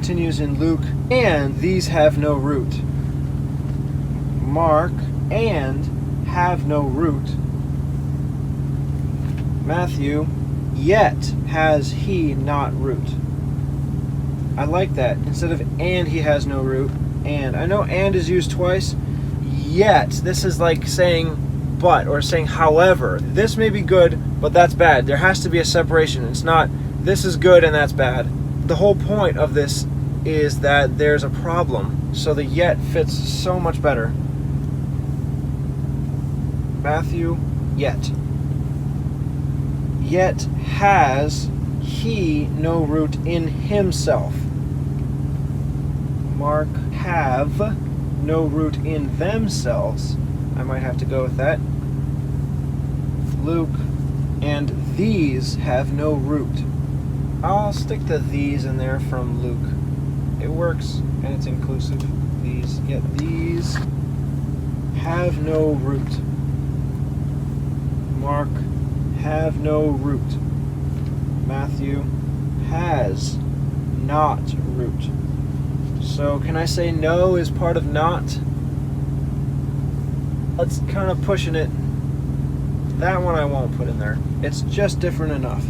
continues in Luke, and these have no root. Mark, and have no root. Matthew, yet has he not root. I like that. Instead of and he has no root, and. I know and is used twice, yet. This is like saying but, or saying however. This may be good, but that's bad. There has to be a separation. It's not this is good and that's bad. The whole point of this is that there's a problem, so the yet fits so much better. Matthew, yet. Yet has he no root in himself. Mark, have no root in themselves. I might have to go with that. Luke, and these have no root. I'll stick the these in there from Luke. It works, and it's inclusive. These, yet these have no root. Mark, have no root. Matthew, has not root. So can I say no is part of not? That's kind of pushing it. That one I won't put in there. It's just different enough.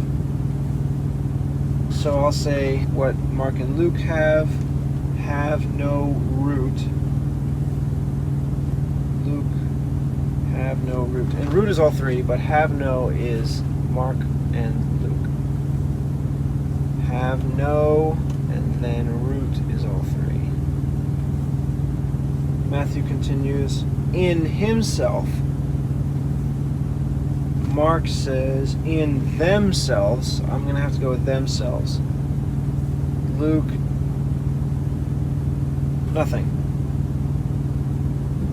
So I'll say what Mark and Luke have no root. Luke, have no root. And root is all three, but have no is Mark and Luke. Have no, and then root is all three. Matthew continues, in himself. Mark says, in themselves. I'm going to have to go with themselves. Luke, nothing.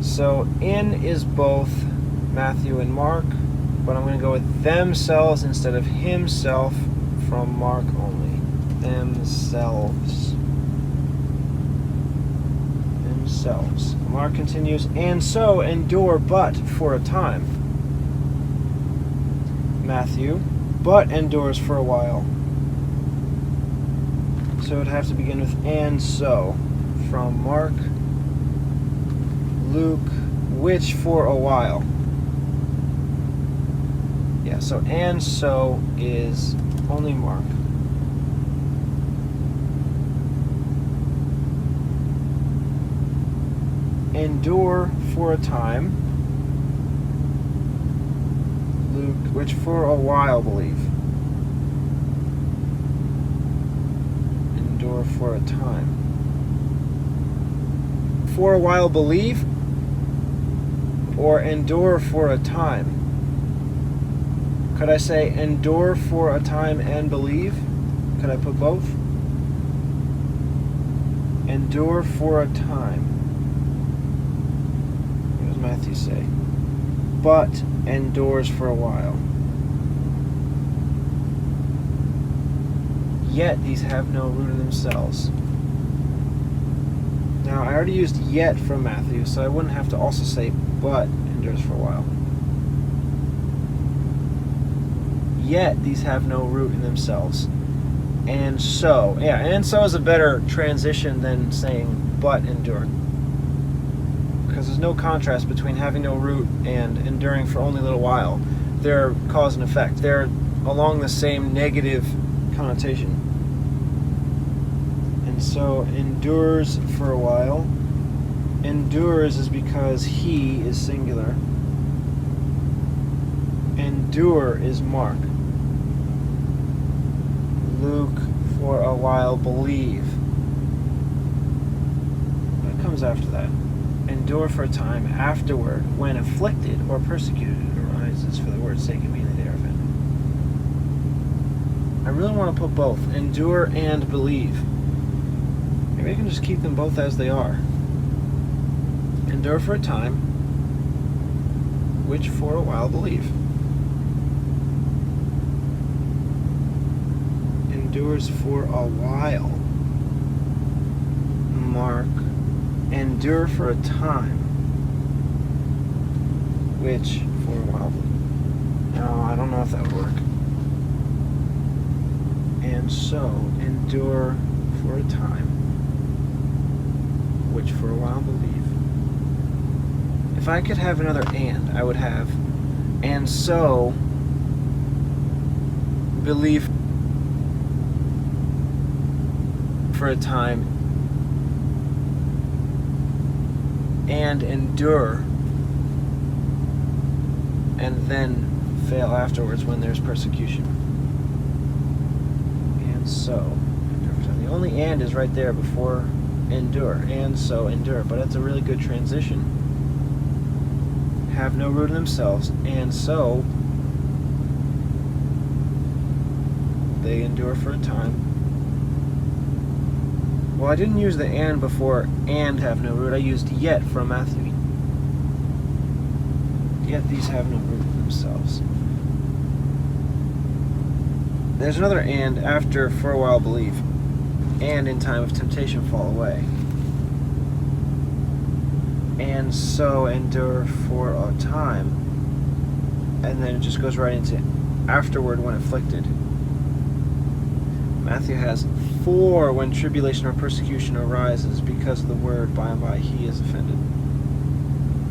So, in is both Matthew and Mark, but I'm going to go with themselves instead of himself from Mark only. Themselves. Themselves. Mark continues, and so endure but for a time. Matthew, but endures for a while. So it would have to begin with and so from Mark. Luke, which for a while. Yeah, so and so is only Mark. Endure for a time. Luke, which for a while believe. Endure for a time. For a while believe, or endure for a time? Could I say endure for a time and believe? Could I put both? Endure for a time. What does Matthew say? But endures for a while. Yet these have no root in themselves. Now, I already used yet from Matthew, so I wouldn't have to also say but endures for a while. Yet these have no root in themselves. And so, yeah, and so is a better transition than saying but endure. Because there's no contrast between having no root and enduring for only a little while. They're cause and effect. They're along the same negative connotation. And so endures for a while. Endures is because he is singular. Endure is Mark. Luke, for a while believe. What comes after that? Endure for a time afterward, when afflicted or persecuted arises for the word's sake immediately thereof. I really want to put both, endure and believe. Maybe I can just keep them both as they are. Endure for a time, which for a while believe. Endures for a while. Mark, endure for a time, which for a while believe. No, I don't know if that would work. And so, endure for a time. which for a while believe. If I could have another and, I would have and so believe for a time and endure and then fail afterwards when there's persecution. And so the only and is right there before endure, and so endure, but it's a really good transition. Have no root in themselves, and so they endure for a time. Well, I didn't use the and before and have no root. I used yet from Matthew. Yet these have no root in themselves. There's another and after for a while believe, and in time of temptation fall away. And so endure for a time. And then it just goes right into afterward when afflicted. Matthew has for when tribulation or persecution arises because of the word, by and by he is offended.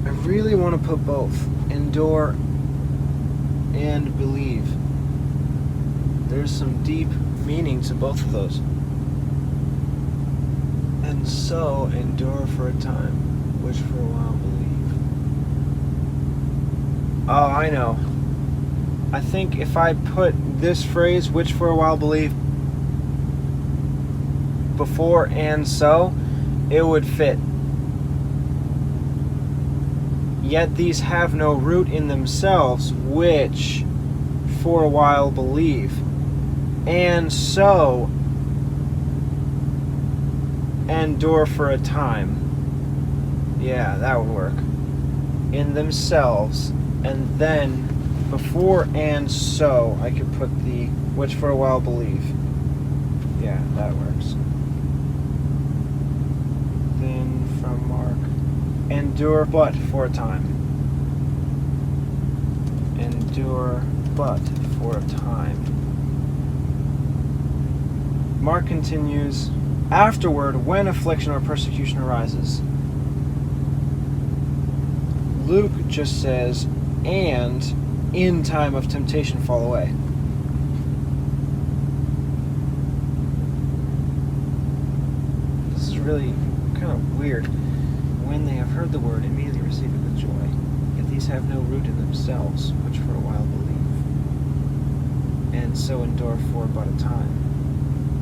I really want to put both, endure and believe. There's some deep meaning to both of those. And so endure for a time, which for a while believe. Oh, I know. I think if I put this phrase, which for a while believe, before and so, it would fit. Yet these have no root in themselves, which for a while believe. And so endure for a time. Yeah, that would work. In themselves, and then before and so, I could put the which for a while believe. Yeah, that works. Then from Mark, endure but for a time. Endure but for a time. Mark continues, afterward, when affliction or persecution arises. Luke just says, and in time of temptation fall away. This is really kind of weird. When they have heard the word, immediately receive it with joy. Yet these have no root in themselves, which for a while believe, and so endure for but a time.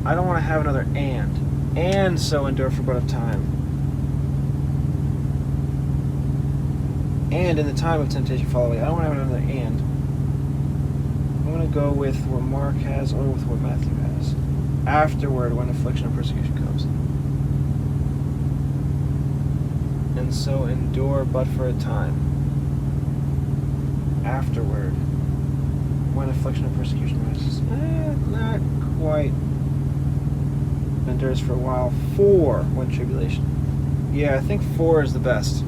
I don't want to have another and so endure for but a time. And in the time of temptation fall away. I don't want to have another and. I'm going to go with what Mark has or with what Matthew has. Afterward, when affliction or persecution comes. And so endure but for a time. Afterward, when affliction or persecution arises. Not quite. Endures for a while. For when tribulation. Yeah, I think for is the best.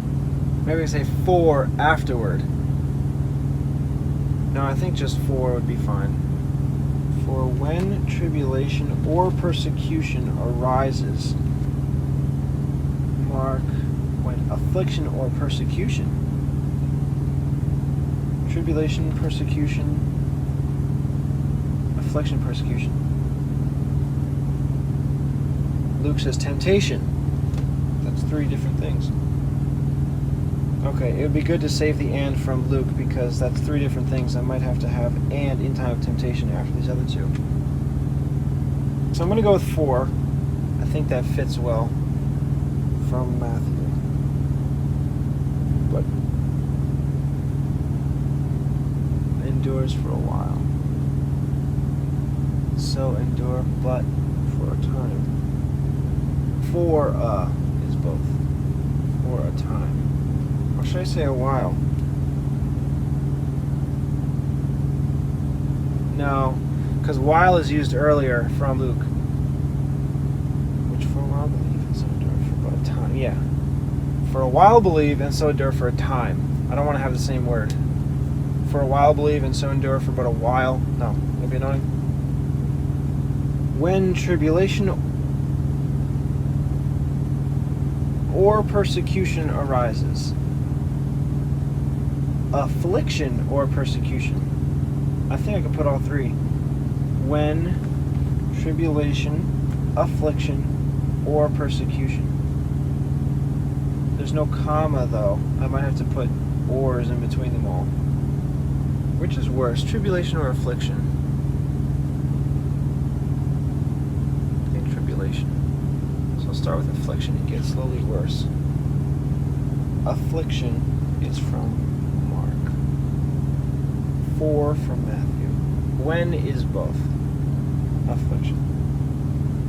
Maybe I say for afterward. No, I think just for would be fine. For when tribulation or persecution arises. Mark, when affliction or persecution. Tribulation, persecution, affliction, persecution. Luke says temptation. That's three different things. Okay, it would be good to save the and from Luke because that's three different things. I might have to have and in time of temptation after these other two. So I'm going to go with 4. I think that fits well from Matthew. But endures for a while. So endure but for a time. For is both. For a time. Or should I say a while? No, because while is used earlier from Luke. Which for a while believe and so endure for but a time. Yeah. For a while believe and so endure for a time. I don't want to have the same word. For a while believe and so endure for but a while. No, it'll be annoying. When tribulation or persecution arises. Affliction or persecution. I think I could put all three. When tribulation, affliction, or persecution. There's no comma though. I might have to put ors in between them all. Which is worse, tribulation or affliction? I think tribulation. So I'll start with affliction and get slowly worse. Affliction is from Mark. 4 from Matthew. When is both? Affliction.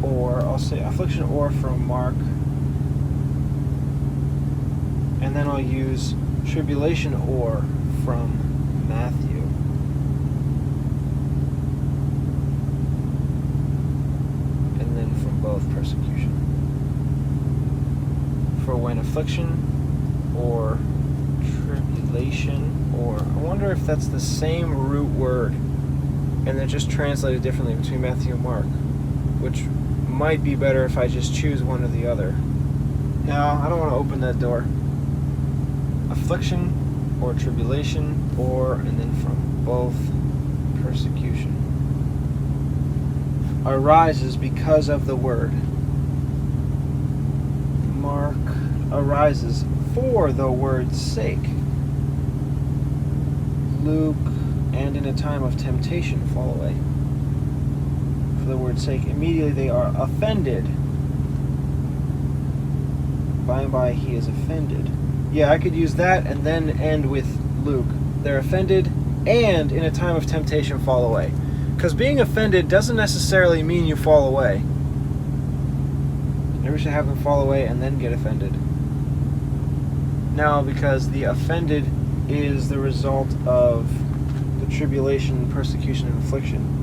Or, I'll say affliction or from Mark. And then I'll use tribulation or from Matthew. And then from both persecution. For when affliction or tribulation or, I wonder if that's the same root word and they're just translated differently between Matthew and Mark, which might be better if I just choose one or the other. No, I don't want to open that door. Affliction or tribulation or, and then from both persecution. Arises because of the word. Mark arises for the word's sake. Luke, and in a time of temptation fall away. For the word's sake, immediately they are offended. By and by he is offended. Yeah, I could use that and then end with Luke. They're offended and in a time of temptation fall away. Because being offended doesn't necessarily mean you fall away. Maybe we should have them fall away and then get offended. No, because the offended is the result of the tribulation, persecution, and affliction.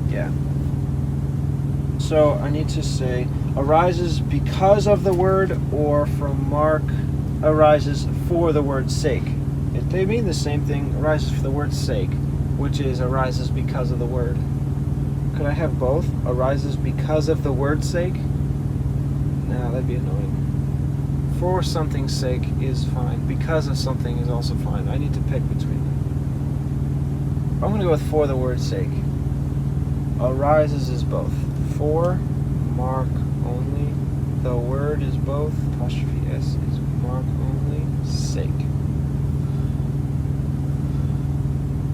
Yeah. So I need to say arises because of the word, or from Mark arises for the word's sake. They mean the same thing, arises for the word's sake, which is arises because of the word. Could I have both? Arises because of the word's sake? No, that'd be annoying. For something's sake is fine. Because of something is also fine. I need to pick between them. I'm going to go with for the word's sake. Arises is both. For, Mark only. The word is both. Apostrophe S is Mark only. Sake.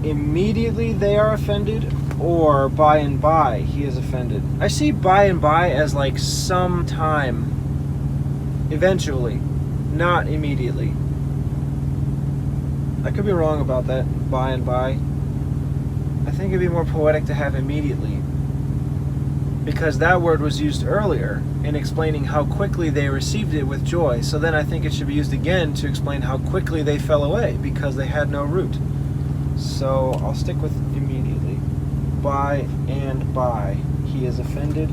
Immediately they are offended, or by and by he is offended. I see by and by as like sometime, eventually, not immediately. I could be wrong about that, by and by. I think it'd be more poetic to have immediately, because that word was used earlier in explaining how quickly they received it with joy. So then I think it should be used again to explain how quickly they fell away because they had no root. So I'll stick with immediately. By and by he is offended,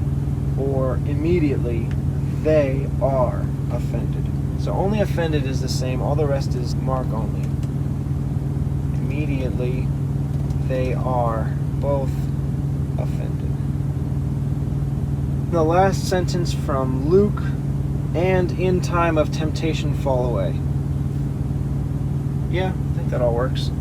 or immediately they are offended. So only offended is the same, all the rest is Mark only. Immediately they are both offended. The last sentence from Luke, and in time of temptation fall away. Yeah, I think that all works.